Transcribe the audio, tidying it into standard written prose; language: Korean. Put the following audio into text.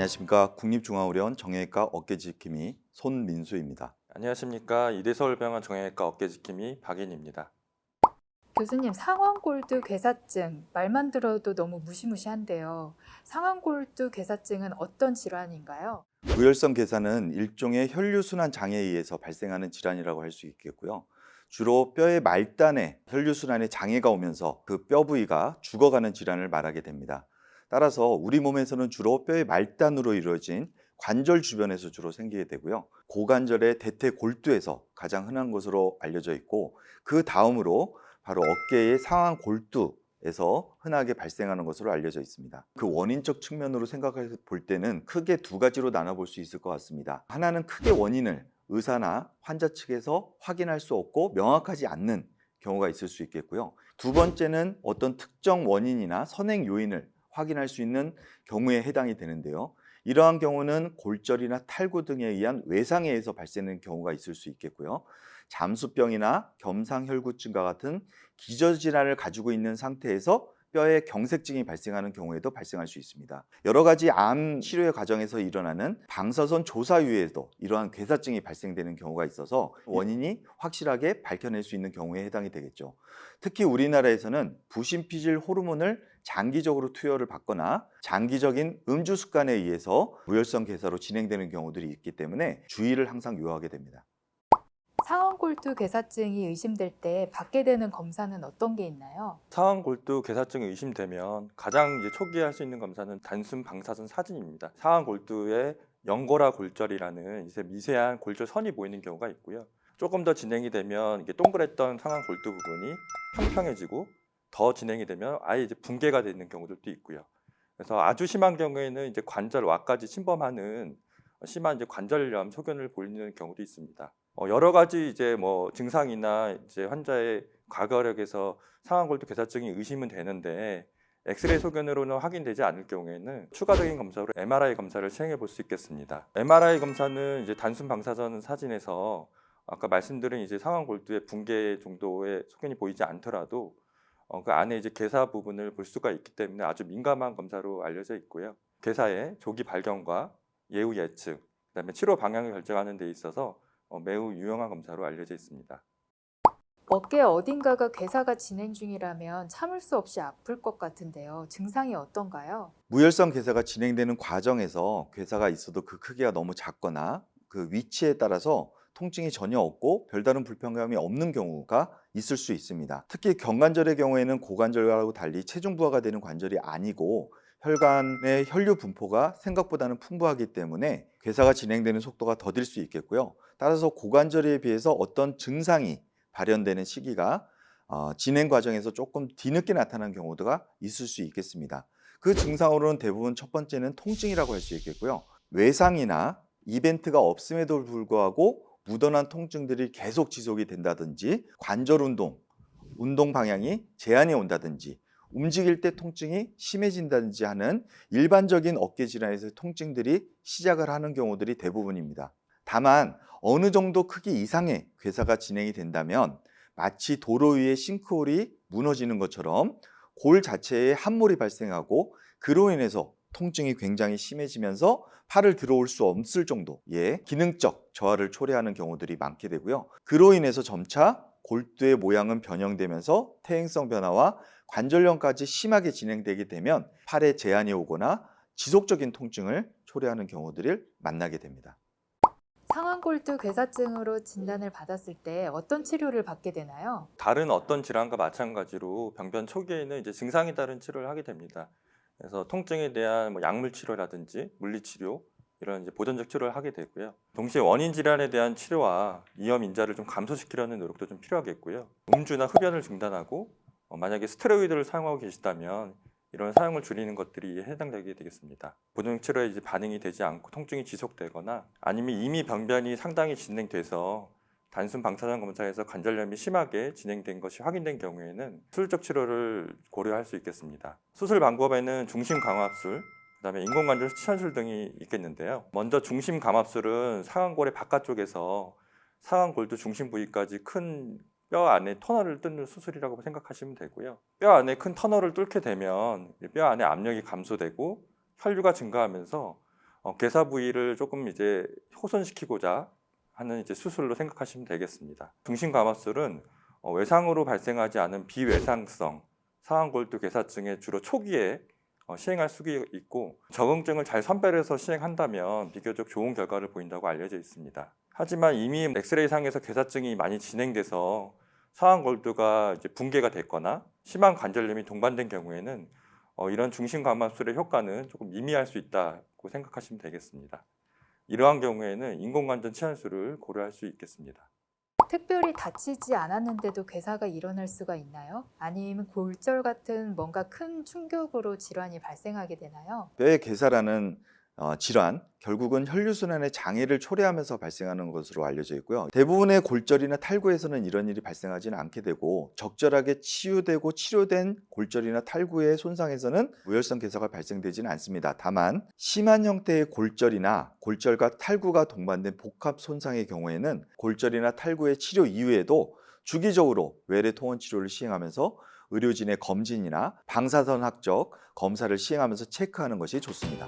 안녕하십니까. 국립중앙의료원 정형외과 어깨지킴이 손민수입니다. 안녕하십니까. 이대서울병원 정형외과 어깨지킴이 박인입니다. 교수님, 상완골두 괴사증 말만 들어도 너무 무시무시한데요. 상완골두 괴사증은 어떤 질환인가요? 무혈성 괴사는 일종의 혈류순환 장애에 의해서 발생하는 질환이라고 할 수 있겠고요. 주로 뼈의 말단에 혈류순환에 장애가 오면서 그 뼈 부위가 죽어가는 질환을 말하게 됩니다. 따라서 우리 몸에서는 주로 뼈의 말단으로 이루어진 관절 주변에서 주로 생기게 되고요. 고관절의 대퇴골두에서 가장 흔한 것으로 알려져 있고, 그 다음으로 바로 어깨의 상완 골두에서 흔하게 발생하는 것으로 알려져 있습니다. 그 원인적 측면으로 생각해 볼 때는 크게 두 가지로 나눠볼 수 있을 것 같습니다. 하나는 크게 원인을 의사나 환자 측에서 확인할 수 없고 명확하지 않는 경우가 있을 수 있겠고요. 두 번째는 어떤 특정 원인이나 선행 요인을 확인할 수 있는 경우에 해당이 되는데요. 이러한 경우는 골절이나 탈구 등에 의한 외상에 의해서 발생하는 경우가 있을 수 있겠고요. 잠수병이나 겸상혈구증과 같은 기저질환을 가지고 있는 상태에서 뼈에 경색증이 발생하는 경우에도 발생할 수 있습니다. 여러 가지 암 치료의 과정에서 일어나는 방사선 조사 이후에도 이러한 괴사증이 발생되는 경우가 있어서 원인이 확실하게 밝혀낼 수 있는 경우에 해당이 되겠죠. 특히 우리나라에서는 부신피질 호르몬을 장기적으로 투여를 받거나 장기적인 음주 습관에 의해서 무혈성 괴사로 진행되는 경우들이 있기 때문에 주의를 항상 요하게 됩니다. 상완골두 괴사증이 의심될 때 받게 되는 검사는 어떤 게 있나요? 상완골두 괴사증이 의심되면 가장 초기에 할 수 있는 검사는 단순 방사선 사진입니다. 상완골두에 연골화 골절이라는 미세한 골절선이 보이는 경우가 있고요. 조금 더 진행이 되면 이게 동그랬던 상완골두 부분이 평평해지고, 더 진행이 되면 아예 붕괴가 되는 경우들도 있고요. 그래서 아주 심한 경우에는 관절 와까지 침범하는 심한 관절염 소견을 보이는 경우도 있습니다. 여러 가지 증상이나 환자의 과거력에서 상완골두 괴사증이 의심은 되는데, 엑스레이 소견으로는 확인되지 않을 경우에는 추가적인 검사로 MRI 검사를 시행해 볼 수 있겠습니다. MRI 검사는 단순 방사선 사진에서 아까 말씀드린 상완골두의 붕괴 정도의 소견이 보이지 않더라도 그 안에 괴사 부분을 볼 수가 있기 때문에 아주 민감한 검사로 알려져 있고요. 괴사의 조기 발견과 예후 예측, 그다음에 치료 방향을 결정하는 데 있어서 매우 유용한 검사로 알려져 있습니다. 어깨 어딘가가 괴사가 진행 중이라면 참을 수 없이 아플 것 같은데요. 증상이 어떤가요? 무혈성 괴사가 진행되는 과정에서 괴사가 있어도 그 크기가 너무 작거나 그 위치에 따라서 통증이 전혀 없고 별다른 불편감이 없는 경우가 있을 수 있습니다. 특히 경관절의 경우에는 고관절하고 달리 체중 부하가 되는 관절이 아니고 혈관의 혈류 분포가 생각보다는 풍부하기 때문에 괴사가 진행되는 속도가 더딜 수 있겠고요. 따라서 고관절에 비해서 어떤 증상이 발현되는 시기가 진행 과정에서 조금 뒤늦게 나타나는 경우가 있을 수 있겠습니다. 그 증상으로는 대부분 첫 번째는 통증이라고 할 수 있겠고요. 외상이나 이벤트가 없음에도 불구하고 묻어난 통증들이 계속 지속이 된다든지, 관절 운동 방향이 제한이 온다든지, 움직일 때 통증이 심해진다든지 하는 일반적인 어깨 질환에서 통증들이 시작을 하는 경우들이 대부분입니다. 다만 어느 정도 크기 이상의 괴사가 진행이 된다면 마치 도로 위에 싱크홀이 무너지는 것처럼 골 자체에 함몰이 발생하고, 그로 인해서 통증이 굉장히 심해지면서 팔을 들어올 수 없을 정도의 기능적 저하를 초래하는 경우들이 많게 되고요. 그로 인해서 점차 골두의 모양은 변형되면서 퇴행성 변화와 관절염까지 심하게 진행되게 되면 팔에 제한이 오거나 지속적인 통증을 초래하는 경우들을 만나게 됩니다. 상완골두 괴사증으로 진단을 받았을 때 어떤 치료를 받게 되나요? 다른 어떤 질환과 마찬가지로 병변 초기에는 증상에 따른 치료를 하게 됩니다. 그래서 통증에 대한 약물 치료라든지 물리치료, 이런 보존적 치료를 하게 되고요. 동시에 원인 질환에 대한 치료와 위험 인자를 좀 감소시키려는 노력도 좀 필요하겠고요. 음주나 흡연을 중단하고, 만약에 스테로이드를 사용하고 계시다면 이런 사용을 줄이는 것들이 해당되게 되겠습니다. 보존 치료에 반응이 되지 않고 통증이 지속되거나, 아니면 이미 병변이 상당히 진행돼서 단순 방사선 검사에서 관절염이 심하게 진행된 것이 확인된 경우에는 수술적 치료를 고려할 수 있겠습니다. 수술 방법에는 중심 감압술, 그다음에 인공관절 추천술 등이 있겠는데요. 먼저 중심 감압술은 상완골의 바깥쪽에서 상완골두 중심 부위까지 큰 뼈 안에 터널을 뚫는 수술이라고 생각하시면 되고요. 뼈 안에 큰 터널을 뚫게 되면 뼈 안에 압력이 감소되고 혈류가 증가하면서 괴사 부위를 조금 이제 호전시키고자 하는 이제 수술로 생각하시면 되겠습니다. 중심과마술은 외상으로 발생하지 않은 비외상성 상완골두 괴사증의 주로 초기에 시행할 수 있고 적응증을 잘 선별해서 시행한다면 비교적 좋은 결과를 보인다고 알려져 있습니다. 하지만 이미 엑스레이상에서 괴사증이 많이 진행돼서 상완골두가 이제 붕괴가 됐거나 심한 관절염이 동반된 경우에는 이런 중심과마술의 효과는 조금 미미할 수 있다고 생각하시면 되겠습니다. 이러한 경우에는 인공관절 치환술을 고려할 수 있겠습니다. 특별히 다치지 않았는데도 괴사가 일어날 수가 있나요? 아니면 골절 같은 뭔가 큰 충격으로 질환이 발생하게 되나요? 뼈의 괴사라는 질환, 결국은 혈류순환의 장애를 초래하면서 발생하는 것으로 알려져 있고요. 대부분의 골절이나 탈구에서는 이런 일이 발생하지는 않게 되고 적절하게 치유되고 치료된 골절이나 탈구의 손상에서는 무혈성 괴사가 발생되지는 않습니다. 다만 심한 형태의 골절이나 골절과 탈구가 동반된 복합 손상의 경우에는 골절이나 탈구의 치료 이후에도 주기적으로 외래 통원 치료를 시행하면서 의료진의 검진이나 방사선학적 검사를 시행하면서 체크하는 것이 좋습니다.